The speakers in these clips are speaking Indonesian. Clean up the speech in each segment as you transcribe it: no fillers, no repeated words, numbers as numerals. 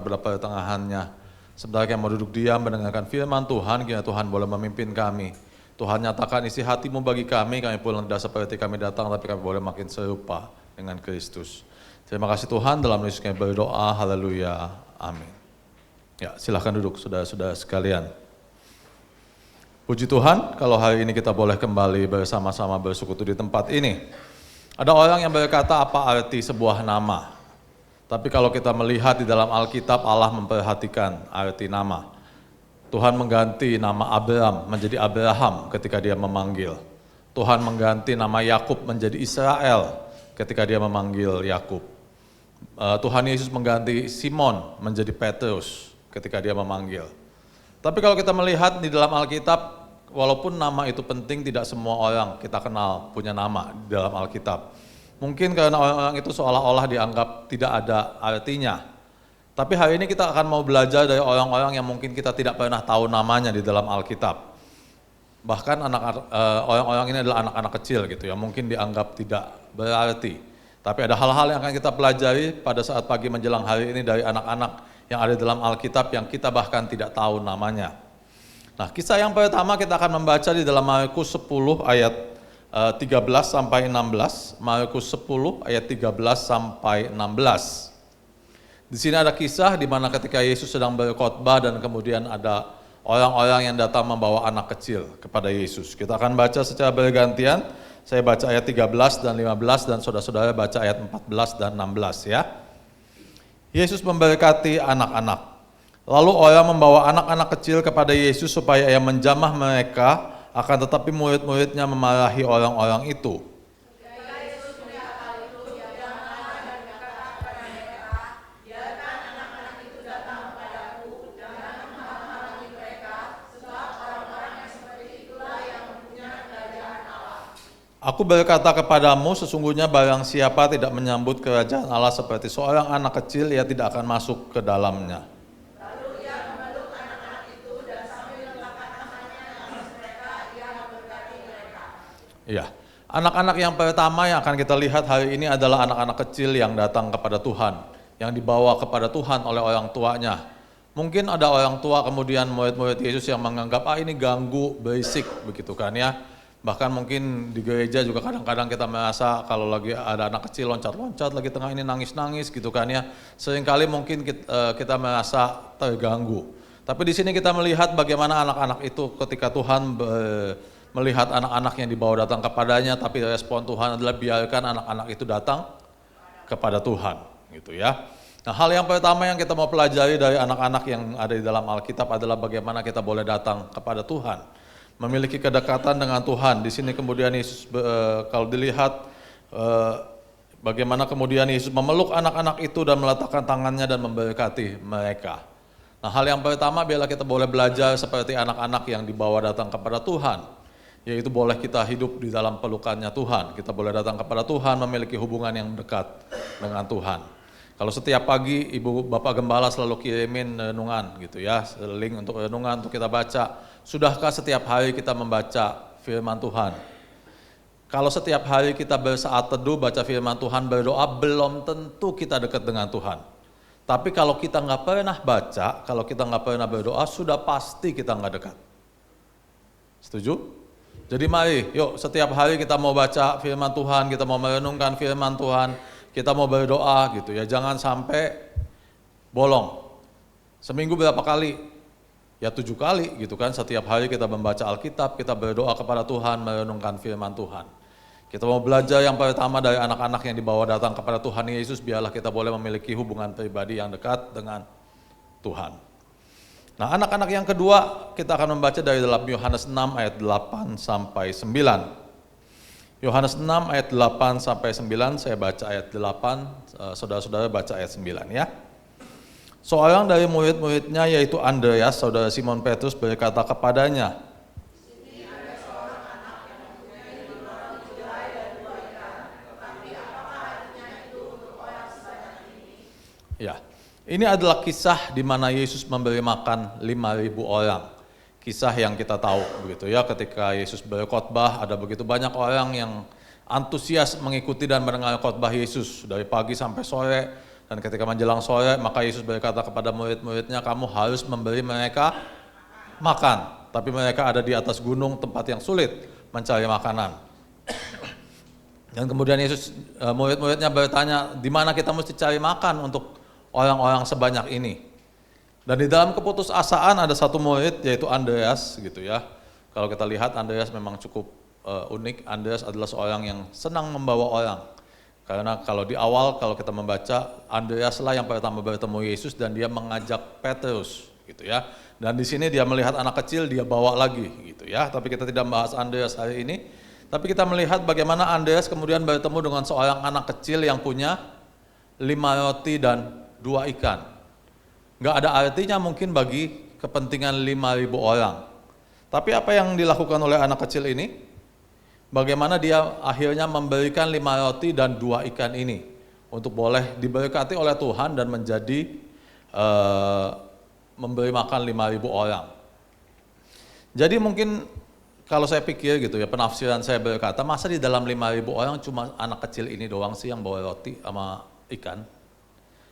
berapa pertengahannya. Sebentar yang mau duduk diam mendengarkan firman Tuhan, kiranya Tuhan boleh memimpin kami. Tuhan nyatakan isi hatimu bagi kami pulang tidak seperti kami datang, tapi kami boleh makin serupa dengan Kristus. Terima kasih Tuhan, dalam Yesus kami berdoa, haleluya, amin. Ya, silahkan duduk saudara-saudara sekalian. Puji Tuhan, kalau hari ini kita boleh kembali bersama-sama bersekutu di tempat ini. Ada orang yang berkata, apa arti sebuah nama? Tapi kalau kita melihat di dalam Alkitab, Allah memperhatikan arti nama. Tuhan mengganti nama Abraham menjadi Abraham ketika dia memanggil. Tuhan mengganti nama Yakub menjadi Israel ketika dia memanggil Yakub. Tuhan Yesus mengganti Simon menjadi Petrus ketika dia memanggil. Tapi kalau kita melihat di dalam Alkitab, walaupun nama itu penting, tidak semua orang kita kenal punya nama di dalam Alkitab. Mungkin karena orang-orang itu seolah-olah dianggap tidak ada artinya. Tapi hari ini kita akan mau belajar dari orang-orang yang mungkin kita tidak pernah tahu namanya di dalam Alkitab. Bahkan orang-orang ini adalah anak-anak kecil gitu ya, mungkin dianggap tidak berarti. Tapi ada hal-hal yang akan kita pelajari pada saat pagi menjelang hari ini dari anak-anak yang ada dalam Alkitab yang kita bahkan tidak tahu namanya. Nah, kisah yang pertama kita akan membaca di dalam Markus 10 ayat 13 sampai 16, Markus 10 ayat 13 sampai 16. Di sini ada kisah di mana ketika Yesus sedang berkhotbah dan kemudian ada orang-orang yang datang membawa anak kecil kepada Yesus. Kita akan baca secara bergantian. Saya baca ayat 13 dan 15 dan saudara-saudara baca ayat 14 dan 16 ya. Yesus memberkati anak-anak. Lalu orang membawa anak-anak kecil kepada Yesus supaya ia menjamah mereka. Akan tetapi murid-muridnya memarahi orang-orang itu. Aku berkata kepadamu, sesungguhnya barang siapa tidak menyambut kerajaan Allah seperti seorang anak kecil, ia tidak akan masuk ke dalamnya. Ya, anak-anak yang pertama yang akan kita lihat hari ini adalah anak-anak kecil yang datang kepada Tuhan, yang dibawa kepada Tuhan oleh orang tuanya. Mungkin ada orang tua kemudian murid-murid Yesus yang menganggap, ini ganggu, berisik, begitu kan ya. Bahkan mungkin di gereja juga kadang-kadang kita merasa kalau lagi ada anak kecil loncat-loncat, lagi tengah ini nangis-nangis gitu kan ya. Seringkali mungkin kita merasa terganggu. Tapi di sini kita melihat bagaimana anak-anak itu ketika Tuhan melihat anak-anak yang dibawa datang kepadanya, tapi respon Tuhan adalah biarkan anak-anak itu datang kepada Tuhan, gitu ya. Nah, hal yang pertama yang kita mau pelajari dari anak-anak yang ada di dalam Alkitab adalah bagaimana kita boleh datang kepada Tuhan, memiliki kedekatan dengan Tuhan. Di sini kemudian Yesus, kalau dilihat bagaimana kemudian Yesus memeluk anak-anak itu dan meletakkan tangannya dan memberkati mereka. Nah, hal yang pertama biarlah kita boleh belajar seperti anak-anak yang dibawa datang kepada Tuhan. Yaitu boleh kita hidup di dalam pelukannya Tuhan. Kita boleh datang kepada Tuhan, memiliki hubungan yang dekat dengan Tuhan. Kalau setiap pagi Ibu Bapak Gembala selalu kirimin renungan gitu ya, link untuk renungan untuk kita baca. Sudahkah setiap hari kita membaca firman Tuhan? Kalau setiap hari kita bersaat teduh baca firman Tuhan, berdoa, belum tentu kita dekat dengan Tuhan. Tapi kalau kita nggak pernah baca, kalau kita nggak pernah berdoa, sudah pasti kita nggak dekat. Setuju? Jadi mari, yuk setiap hari kita mau baca firman Tuhan, kita mau merenungkan firman Tuhan, kita mau berdoa gitu ya, jangan sampai bolong. Seminggu berapa kali? Ya 7 kali gitu kan, setiap hari kita membaca Alkitab, kita berdoa kepada Tuhan, merenungkan firman Tuhan. Kita mau belajar yang pertama dari anak-anak yang dibawa datang kepada Tuhan Yesus, biarlah kita boleh memiliki hubungan pribadi yang dekat dengan Tuhan. Nah, anak-anak yang kedua kita akan membaca dari dalam Yohanes 6 ayat 8 sampai 9. Yohanes 6 ayat 8 sampai 9, saya baca ayat 8, saudara-saudara baca ayat 9 ya. Seorang dari murid-muridnya yaitu Andreas, saudara Simon Petrus berkata kepadanya, ya. Ini adalah kisah di mana Yesus memberi makan 5.000 orang. Kisah yang kita tahu begitu ya, ketika Yesus berkhotbah ada begitu banyak orang yang antusias mengikuti dan mendengar khotbah Yesus dari pagi sampai sore. Dan ketika menjelang sore, maka Yesus berkata kepada murid-muridnya, kamu harus memberi mereka makan. Tapi mereka ada di atas gunung, tempat yang sulit mencari makanan. Dan kemudian Yesus, murid-muridnya bertanya, di mana kita mesti cari makan untuk orang-orang sebanyak ini? Dan di dalam keputusasaan ada satu murid, yaitu Andreas gitu ya. Kalau kita lihat Andreas memang cukup unik. Andreas adalah seorang yang senang membawa orang. Karena kalau di awal, kalau kita membaca, Andreas lah yang pertama bertemu Yesus dan dia mengajak Petrus gitu ya. Dan di sini dia melihat anak kecil, dia bawa lagi gitu ya. Tapi kita tidak membahas Andreas hari ini. Tapi kita melihat bagaimana Andreas kemudian bertemu dengan seorang anak kecil yang punya 5 roti dan 2 ikan. Nggak ada artinya mungkin bagi kepentingan 5.000 orang. Tapi apa yang dilakukan oleh anak kecil ini? Bagaimana dia akhirnya memberikan 5 roti dan 2 ikan ini untuk boleh diberkati oleh Tuhan dan menjadi memberi makan 5.000 orang. Jadi mungkin kalau saya pikir gitu ya, penafsiran saya berkata, masa di dalam 5.000 orang cuma anak kecil ini doang sih yang bawa roti sama ikan?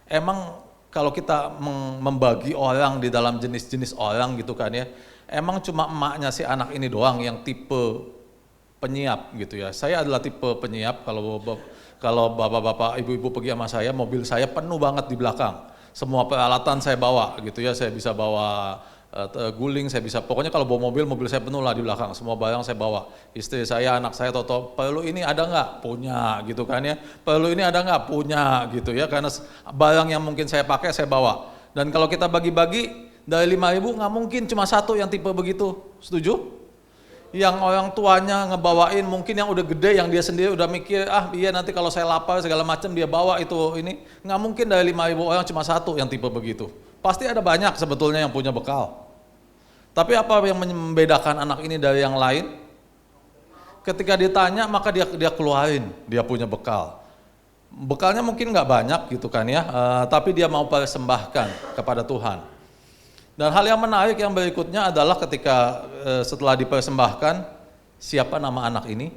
Emang kalau kita membagi orang di dalam jenis-jenis orang gitu kan ya, emang cuma emaknya si anak ini doang yang tipe penyiap gitu ya. Saya adalah tipe penyiap, kalau bapak-bapak, ibu-ibu pergi sama saya, mobil saya penuh banget di belakang. Semua peralatan saya bawa gitu ya, saya bisa bawa guling, saya bisa, pokoknya kalau bawa mobil saya penuh lah di belakang, semua barang saya bawa. Istri saya, anak saya, toto, perlu ini ada nggak? Punya gitu kan ya. Perlu ini ada nggak? Punya gitu ya, karena barang yang mungkin saya pakai saya bawa. Dan kalau kita bagi-bagi dari 5.000 nggak mungkin cuma satu yang tipe begitu, setuju? Yang orang tuanya ngebawain, mungkin yang udah gede, yang dia sendiri udah mikir, iya nanti kalau saya lapar segala macam dia bawa itu ini. Nggak mungkin dari 5.000 orang cuma satu yang tipe begitu. Pasti ada banyak sebetulnya yang punya bekal. Tapi apa yang membedakan anak ini dari yang lain? Ketika ditanya maka dia keluarin, dia punya bekal. Bekalnya mungkin nggak banyak gitu kan ya, tapi dia mau persembahkan kepada Tuhan. Dan hal yang menarik yang berikutnya adalah ketika setelah dipersembahkan, siapa nama anak ini?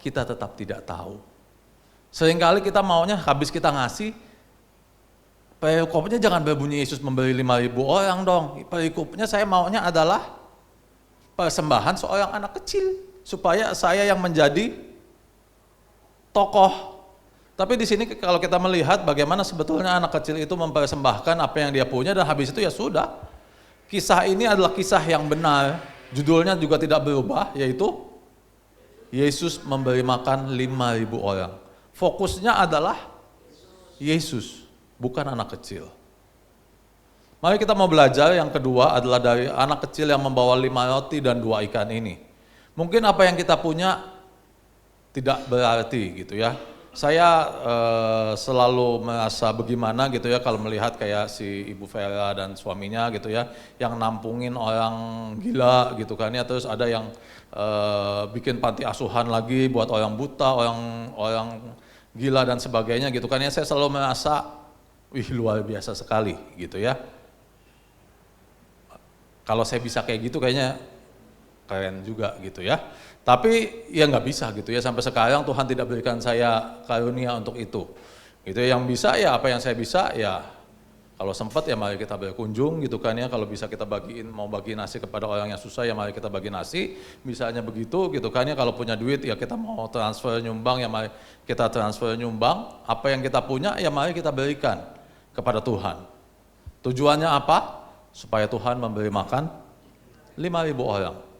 Kita tetap tidak tahu. Seringkali kita maunya habis kita ngasih, perikopnya jangan berbunyi Yesus memberi 5.000 orang dong. Perikopnya saya maunya adalah persembahan seorang anak kecil supaya saya yang menjadi tokoh. Tapi di sini kalau kita melihat bagaimana sebetulnya anak kecil itu mempersembahkan apa yang dia punya dan habis itu ya sudah. Kisah ini adalah kisah yang benar. Judulnya juga tidak berubah, yaitu Yesus memberi makan 5.000 orang. Fokusnya adalah Yesus, bukan anak kecil. Mari kita mau belajar, yang kedua adalah dari anak kecil yang membawa 5 roti dan 2 ikan ini. Mungkin apa yang kita punya tidak berarti gitu ya. Saya selalu merasa bagaimana gitu ya kalau melihat kayak si Ibu Vera dan suaminya gitu ya, yang nampungin orang gila gitu kan ya, terus ada yang bikin panti asuhan lagi buat orang buta, orang gila dan sebagainya gitu kan ya. Saya selalu merasa, wih luar biasa sekali gitu ya. Kalau saya bisa kayak gitu kayaknya keren juga gitu ya. Tapi ya nggak bisa gitu ya, sampai sekarang Tuhan tidak berikan saya karunia untuk itu. Gitu ya, yang bisa ya apa yang saya bisa ya, kalau sempat ya mari kita berkunjung gitu kan ya, kalau bisa kita mau bagi nasi kepada orang yang susah ya mari kita bagi nasi, misalnya begitu gitu kan ya. Kalau punya duit ya kita mau transfer nyumbang ya mari kita transfer nyumbang, apa yang kita punya ya mari kita berikan kepada Tuhan. Tujuannya apa? Supaya Tuhan memberi makan 5.000 orang.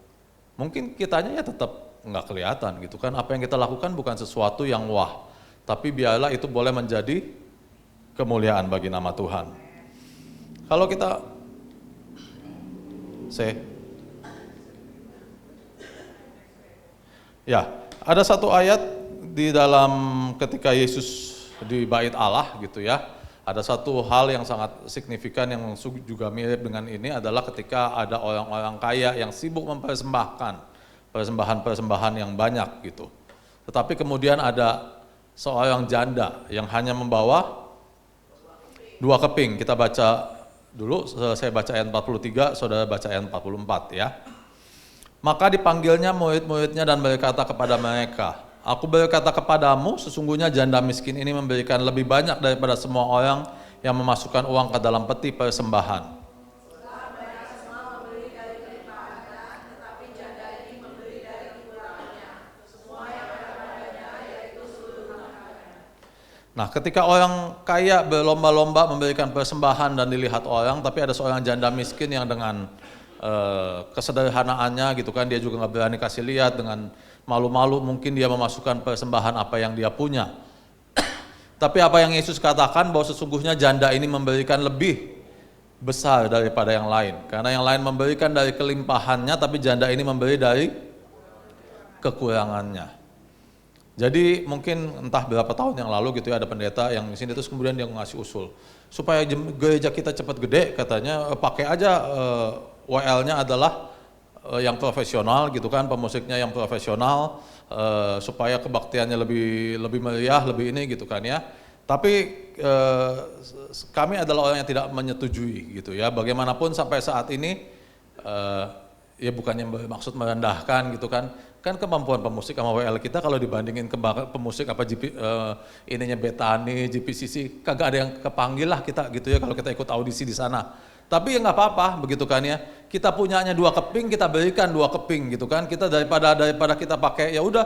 Mungkin kitanya ya tetap nggak kelihatan gitu kan, apa yang kita lakukan bukan sesuatu yang wah, tapi biarlah itu boleh menjadi kemuliaan bagi nama Tuhan. Kalau kita, ada satu ayat di dalam ketika Yesus di bait Allah gitu ya, ada satu hal yang sangat signifikan yang juga mirip dengan ini adalah ketika ada orang-orang kaya yang sibuk mempersembahkan persembahan-persembahan yang banyak gitu. Tetapi kemudian ada seorang janda yang hanya membawa 2 keping. Kita baca dulu, saya baca ayat 43, saudara baca ayat 44 ya. Maka dipanggilnya murid-muridnya dan berkata kepada mereka, Aku berkata kepadamu, sesungguhnya janda miskin ini memberikan lebih banyak daripada semua orang yang memasukkan uang ke dalam peti persembahan. Nah, ketika orang kaya berlomba-lomba memberikan persembahan dan dilihat orang, tapi ada seorang janda miskin yang dengan kesederhanaannya gitu kan, dia juga nggak berani kasih lihat, dengan malu-malu mungkin dia memasukkan persembahan apa yang dia punya. Tapi apa yang Yesus katakan bahwa sesungguhnya janda ini memberikan lebih besar daripada yang lain. Karena yang lain memberikan dari kelimpahannya, tapi janda ini memberi dari kekurangannya. Jadi mungkin entah berapa tahun yang lalu gitu ya, ada pendeta yang di sini terus kemudian dia ngasih usul supaya gereja kita cepat gede, katanya pakai aja WL-nya adalah yang profesional gitu kan, pemusiknya yang profesional, supaya kebaktiannya lebih meriah, lebih ini gitu kan ya. Tapi kami adalah orang yang tidak menyetujui gitu ya. Bagaimanapun sampai saat ini ya bukannya bermaksud merendahkan gitu kan. Kan kemampuan pemusik sama WL kita kalau dibandingin pemusik apa ininya Betani, GPCC, kagak ada yang kepanggil lah kita gitu ya kalau kita ikut audisi di sana. Tapi ya nggak apa-apa begitu kan ya. Kita punyanya 2 keping, kita berikan 2 keping gitu kan. Kita daripada kita pakai ya udah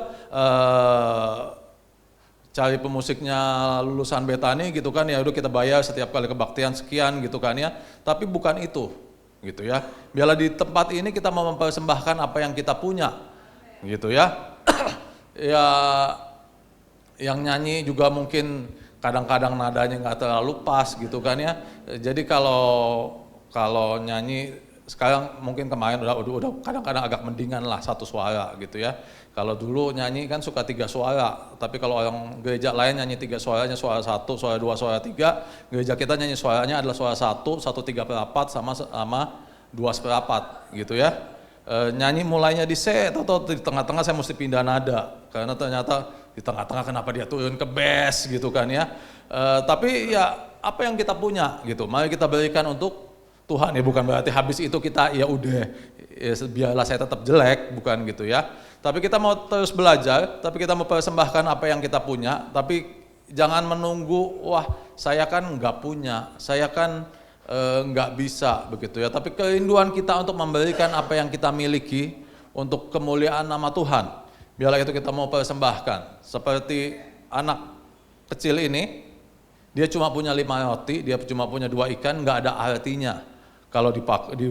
cari pemusiknya lulusan Betani gitu kan ya udah kita bayar setiap kali kebaktian sekian gitu kan ya. Tapi bukan itu gitu ya. Biarlah di tempat ini kita mau mempersembahkan apa yang kita punya. Gitu ya. Ya yang nyanyi juga mungkin kadang-kadang nadanya nggak terlalu pas gitu kan ya. Jadi kalau nyanyi sekarang mungkin kemarin udah kadang-kadang agak mendingan lah 1 suara gitu ya. Kalau dulu nyanyi kan suka 3 suara, tapi kalau orang gereja lain nyanyi 3 suaranya, suara 1, suara 2, suara 3. Gereja kita nyanyi suaranya adalah suara 1, 1/3/4 sama 2/4 gitu ya. Nyanyi mulainya di C atau di tengah-tengah saya mesti pindah nada karena ternyata di tengah-tengah kenapa dia turun ke bass gitu kan ya. Tapi ya apa yang kita punya gitu, mari kita berikan untuk Tuhan ya, bukan berarti habis itu kita ya udah ya, biarlah saya tetap jelek, bukan gitu ya. Tapi kita mau terus belajar, tapi kita mau persembahkan apa yang kita punya, tapi jangan menunggu wah saya kan nggak punya, saya kan nggak bisa begitu ya, tapi kerinduan kita untuk memberikan apa yang kita miliki untuk kemuliaan nama Tuhan, biarlah itu kita mau persembahkan. Seperti anak kecil ini, dia cuma punya 5 roti, dia cuma punya 2 ikan, nggak ada artinya kalau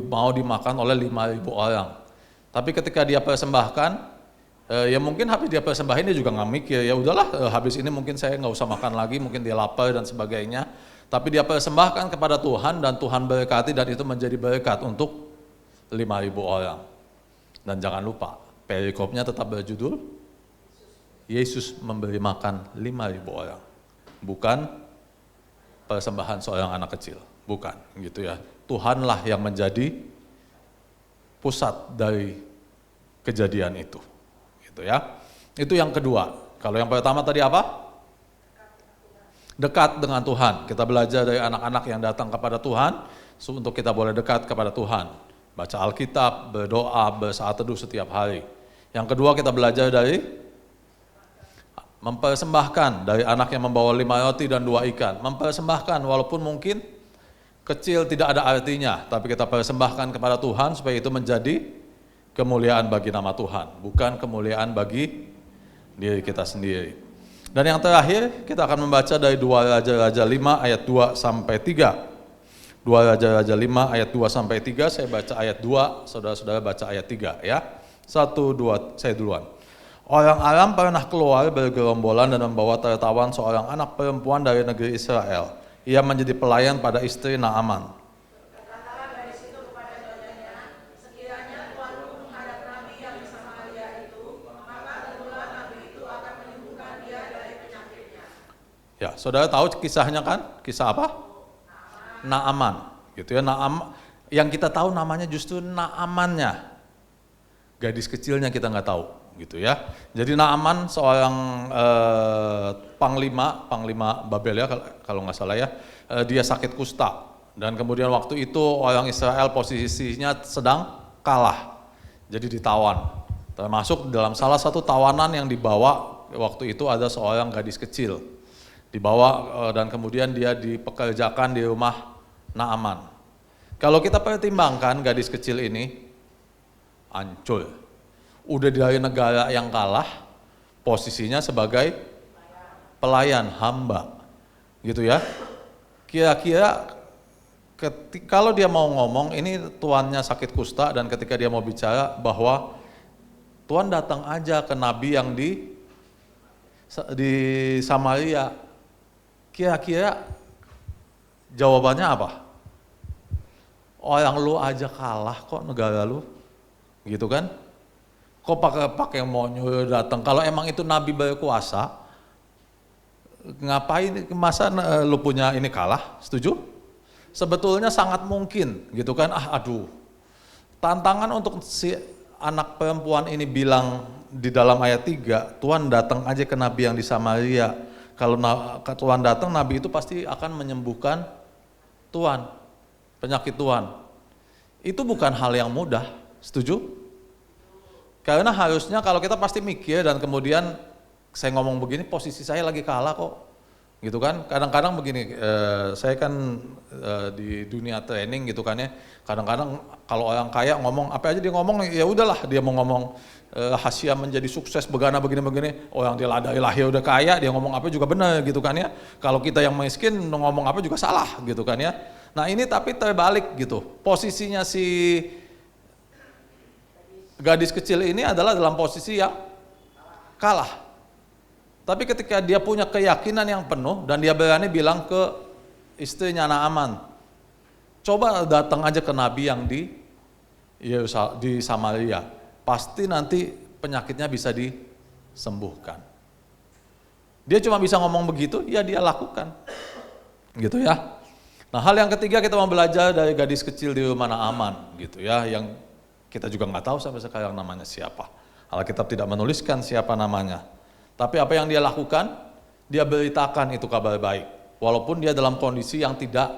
mau dimakan oleh 5.000 orang. Tapi ketika dia persembahkan, ya mungkin habis dia persembahin dia juga nggak mikir, ya udahlah habis ini mungkin saya nggak usah makan lagi, mungkin dia lapar dan sebagainya. Tapi dia persembahkan kepada Tuhan dan Tuhan berkati dan itu menjadi berkat untuk 5.000 orang. Dan jangan lupa, perikopnya tetap berjudul Yesus memberi makan 5.000 orang. Bukan persembahan seorang anak kecil, bukan gitu ya. Tuhanlah yang menjadi pusat dari kejadian itu. Gitu ya. Itu yang kedua. Kalau yang pertama tadi apa? Dekat dengan Tuhan. Kita belajar dari anak-anak yang datang kepada Tuhan untuk kita boleh dekat kepada Tuhan. Baca Alkitab, berdoa, bersaat teduh setiap hari. Yang kedua kita belajar dari mempersembahkan, dari anak yang membawa 5 roti dan 2 ikan. Mempersembahkan walaupun mungkin kecil tidak ada artinya, tapi kita persembahkan kepada Tuhan supaya itu menjadi kemuliaan bagi nama Tuhan, bukan kemuliaan bagi diri kita sendiri. Dan yang terakhir kita akan membaca dari 2 Raja-Raja 5 ayat 2 sampai 3. 2 Raja-Raja 5 ayat 2 sampai 3, saya baca ayat 2, saudara-saudara baca ayat 3 ya. 1, 2, saya duluan. Orang Aram pernah keluar bergerombolan dan membawa tertawan seorang anak perempuan dari negeri Israel. Ia menjadi pelayan pada istri Naaman. Ya, saudara tahu kisahnya kan? Kisah apa? Naaman, gitu ya. Yang kita tahu namanya justru Naamannya. Gadis kecilnya kita nggak tahu, gitu ya. Jadi Naaman seorang panglima Babel ya kalau nggak salah ya. Dia sakit kusta dan kemudian waktu itu orang Israel posisinya sedang kalah, jadi ditawan. Termasuk dalam salah satu tawanan yang dibawa waktu itu ada seorang gadis kecil dibawa dan kemudian dia dipekerjakan di rumah Naaman. Kalau kita pertimbangkan gadis kecil ini hancur. Udah dari negara yang kalah, posisinya sebagai pelayan, hamba. Gitu ya. Kira-kira kalau dia mau ngomong, ini tuannya sakit kusta dan ketika dia mau bicara bahwa Tuhan datang aja ke nabi yang di Samaria. Kira-kira jawabannya apa? Orang lu aja kalah kok negara lu. Gitu kan? Kok pakai mau nyuruh datang? Kalau emang itu nabi berkuasa, ngapain masa lu punya ini kalah? Setuju? Sebetulnya sangat mungkin, gitu kan? Aduh. Tantangan untuk si anak perempuan ini bilang di dalam ayat 3, Tuhan datang aja ke nabi yang di Samaria. Kalau Tuhan datang, nabi itu pasti akan menyembuhkan Tuhan, penyakit Tuhan. Itu bukan hal yang mudah, setuju? Karena harusnya kalau kita pasti mikir dan kemudian saya ngomong begini, posisi saya lagi kalah kok, gitu kan? Kadang-kadang begini, saya kan di dunia training gitu kan ya. Kadang-kadang kalau orang kaya ngomong apa aja dia ngomong, ya udahlah dia mau ngomong Hasya menjadi sukses begana begini-begini, orang dia dari lahir udah kaya, dia ngomong apa juga benar gitu kan ya. Kalau kita yang miskin ngomong apa juga salah gitu kan ya. Nah ini tapi terbalik gitu, posisinya si gadis kecil ini adalah dalam posisi yang kalah. Tapi ketika dia punya keyakinan yang penuh dan dia berani bilang ke istrinya Naaman, coba datang aja ke nabi yang di Samaria, pasti nanti penyakitnya bisa disembuhkan. Dia cuma bisa ngomong begitu, ya dia lakukan. Gitu ya. Nah hal yang ketiga kita mau belajar dari gadis kecil di rumah Naaman gitu ya, yang kita juga nggak tahu sampai sekarang namanya siapa. Alkitab tidak menuliskan siapa namanya. Tapi apa yang dia lakukan, dia beritakan itu kabar baik. Walaupun dia dalam kondisi yang tidak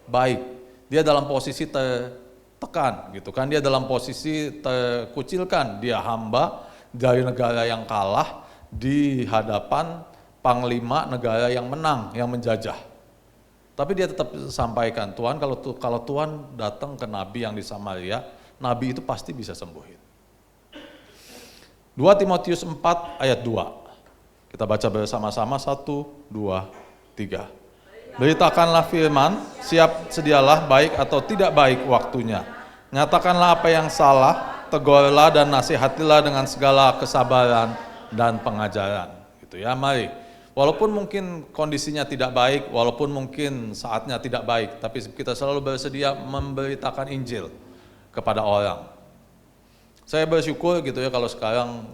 baik. Dia dalam posisi tertekan gitu kan. Dia dalam posisi terkucilkan. Dia hamba dari negara yang kalah di hadapan panglima negara yang menang, yang menjajah. Tapi dia tetap sampaikan, Tuhan kalau Tuhan datang ke nabi yang di Samaria, nabi itu pasti bisa sembuhin. 2 Timotius 4 ayat 2. Kita baca bersama-sama 1, 2, 3. Beritakanlah firman, sedialah baik atau tidak baik waktunya. Nyatakanlah apa yang salah, tegurlah dan nasihatilah dengan segala kesabaran dan pengajaran. Gitu ya, mari. Walaupun mungkin kondisinya tidak baik, walaupun mungkin saatnya tidak baik, tapi kita selalu bersedia memberitakan Injil kepada orang. Saya bersyukur gitu ya kalau sekarang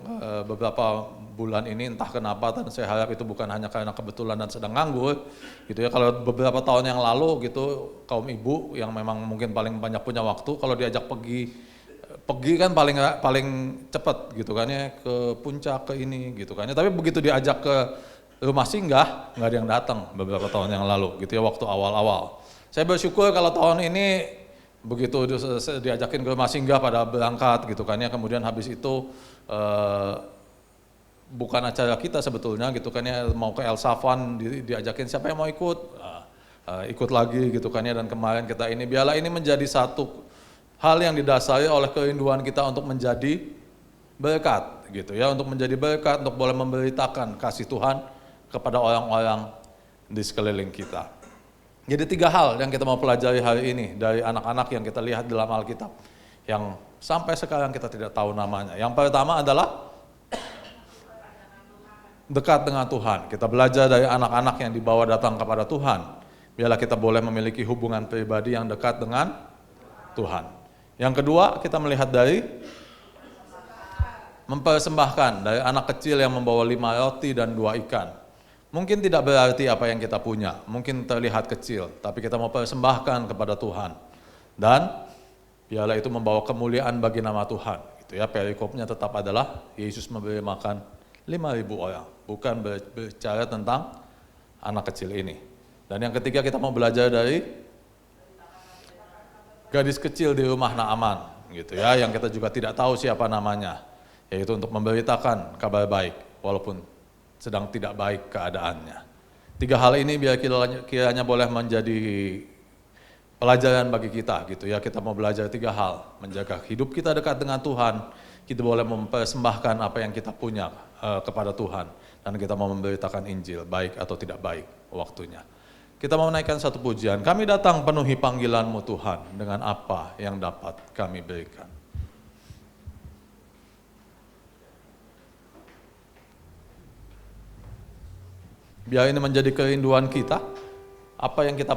beberapa bulan ini entah kenapa, dan saya harap itu bukan hanya karena kebetulan dan sedang nganggur gitu ya. Kalau beberapa tahun yang lalu gitu kaum ibu yang memang mungkin paling banyak punya waktu, kalau diajak pergi kan paling cepat gitu kan ya, ke puncak ke ini gitu kan ya. Tapi begitu diajak ke rumah singgah nggak ada yang datang beberapa tahun yang lalu gitu ya, waktu awal-awal. Saya bersyukur kalau tahun ini begitu diajakin ke rumah singgah pada berangkat gitu kan ya, kemudian habis itu bukan acara kita sebetulnya gitu kan ya, mau ke El Safan diajakin siapa yang mau ikut, ikut lagi gitu kan ya. Dan kemarin kita ini, biarlah ini menjadi satu hal yang didasari oleh kerinduan kita untuk menjadi berkat gitu ya, untuk menjadi berkat, untuk boleh memberitakan kasih Tuhan kepada orang-orang di sekeliling kita. Jadi 3 hal yang kita mau pelajari hari ini dari anak-anak yang kita lihat dalam Alkitab, yang sampai sekarang kita tidak tahu namanya. Yang pertama adalah dekat dengan Tuhan. Kita belajar dari anak-anak yang dibawa datang kepada Tuhan. Biarlah kita boleh memiliki hubungan pribadi yang dekat dengan Tuhan. Yang kedua, kita melihat dari mempersembahkan, dari anak kecil yang membawa 5 roti dan 2 ikan. Mungkin tidak berarti apa yang kita punya, mungkin terlihat kecil, tapi kita mau persembahkan kepada Tuhan. Dan biarlah itu membawa kemuliaan bagi nama Tuhan. Gitu ya, perikopnya tetap adalah Yesus memberi makan 5.000 orang, bukan berbicara tentang anak kecil ini. Dan yang ketiga kita mau belajar dari gadis kecil di rumah Naaman, gitu ya, yang kita juga tidak tahu siapa namanya, yaitu untuk memberitakan kabar baik, walaupun sedang tidak baik keadaannya. 3 hal ini biar kiranya boleh menjadi pelajaran bagi kita gitu ya. Kita mau belajar 3 hal, menjaga hidup kita dekat dengan Tuhan, kita boleh mempersembahkan apa yang kita punya kepada Tuhan, dan kita mau memberitakan Injil, baik atau tidak baik waktunya. Kita mau menaikkan satu pujian, kami datang penuhi panggilan-Mu Tuhan, dengan apa yang dapat kami berikan. Biar ini menjadi kerinduan kita, apa yang kita